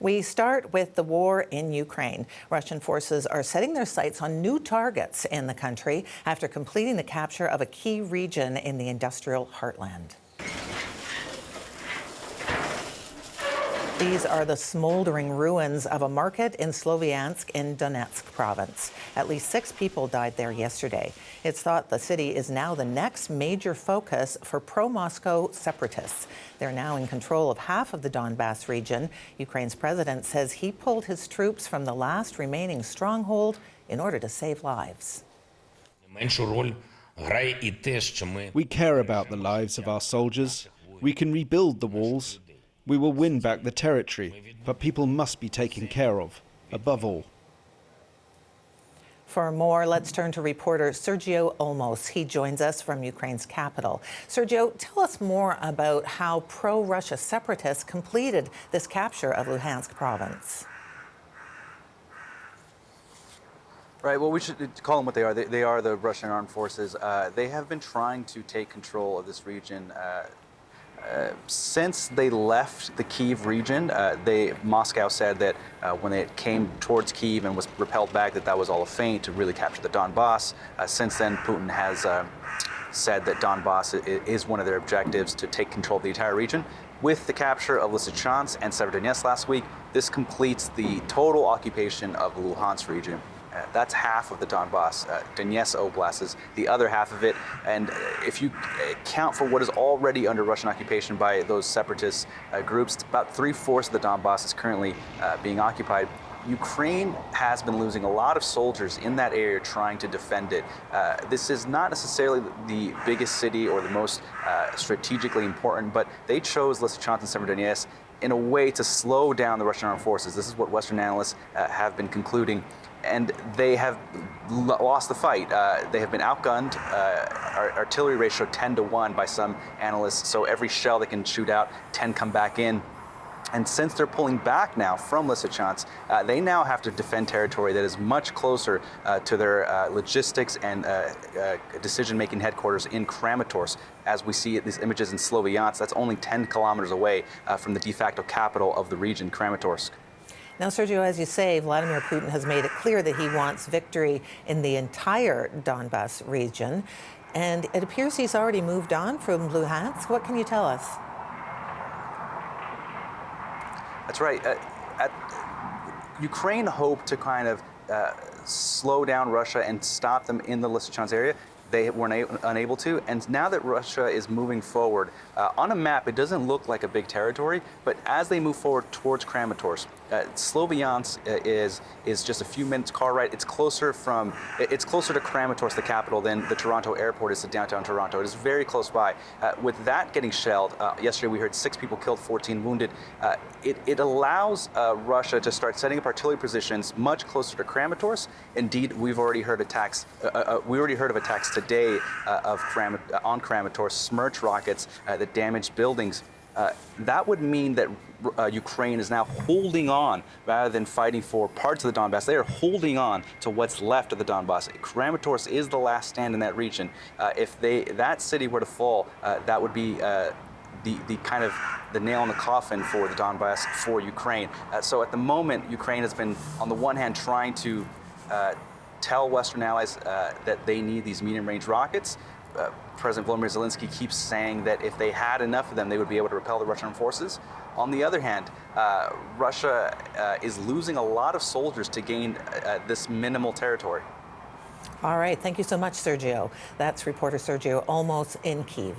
We start with the war in Ukraine. Russian forces are setting their sights on new targets in the country after completing the capture of a key region in the industrial heartland. These are the smoldering ruins of a market in Lysychansk in Donetsk province. At least 6 people died there yesterday. It's thought the city is now the next major focus for pro-Moscow separatists. They're now in control of half of the Donbass region. Ukraine's president says he pulled his troops from the last remaining stronghold in order to save lives. We care about the lives of our soldiers. We can rebuild the walls. We will win back the territory, but people must be taken care of, above all. For more, let's turn to reporter Sergio Olmos. He joins us from Ukraine's capital. Sergio, tell us more about how pro-Russia separatists completed this capture of Luhansk province. Right, well, we should call them what they are. They are the Russian armed forces. They have been trying to take control of this region since they left the Kyiv region. Moscow said that when they came towards Kyiv and was repelled back, that was all a feint to really capture the Donbass. Since then, Putin has said that Donbass is one of their objectives, to take control of the entire region. With the capture of Lysychansk and Severodonetsk last week, this completes the total occupation of the Luhansk region. That's half of the Donbass. Donetsk Oblast is the other half of it. And if you count for what is already under Russian occupation by those separatist groups, about 3/4 of the Donbass is currently being occupied. Ukraine has been losing a lot of soldiers in that area trying to defend it. This is not necessarily the biggest city or the most strategically important, but they chose Lysychansk and Severodonetsk in a way to slow down the Russian armed forces. This is what Western analysts have been concluding. And they have lost the fight. They have been outgunned. Artillery ratio 10-1 by some analysts. So every shell they can shoot out, 10 come back in. And since they're pulling back now from Lysychansk, they now have to defend territory that is much closer to their logistics and decision-making headquarters in Kramatorsk. As we see these images in Sloviansk, that's only 10 kilometers away from the de facto capital of the region, Kramatorsk. Now, Sergio, as you say, Vladimir Putin has made it clear that he wants victory in the entire Donbass region. And it appears he's already moved on from Luhansk. What can you tell us? That's right. Ukraine hoped to kind of slow down Russia and stop them in the Lysychansk area. They were unable to, and now that Russia is moving forward, on a map it doesn't look like a big territory, but as they move forward towards Kramatorsk, Sloviansk is just a few minutes car ride. It's closer to Kramatorsk, the capital, than the Toronto airport is to downtown Toronto. It is very close by. With that getting shelled, yesterday we heard 6 people killed, 14 wounded. It allows Russia to start setting up artillery positions much closer to Kramatorsk. Indeed, we've already heard attacks. We already heard of attacks today on Kramatorsk, Smerch rockets that damaged buildings. That would mean that Ukraine is now holding on rather than fighting for parts of the Donbass. They are holding on to what's left of the Donbass. Kramatorsk is the last stand in that region. If that city were to fall, that would be the kind of the nail in the coffin for the Donbass, for Ukraine. So at the moment, Ukraine has been, on the one hand, trying to tell Western allies that they need these medium-range rockets. President Volodymyr Zelensky keeps saying that if they had enough of them, they would be able to repel the Russian armed forces. On the other hand, Russia is losing a lot of soldiers to gain this minimal territory. All right. Thank you so much, Sergio. That's reporter Sergio Olmos in Kyiv.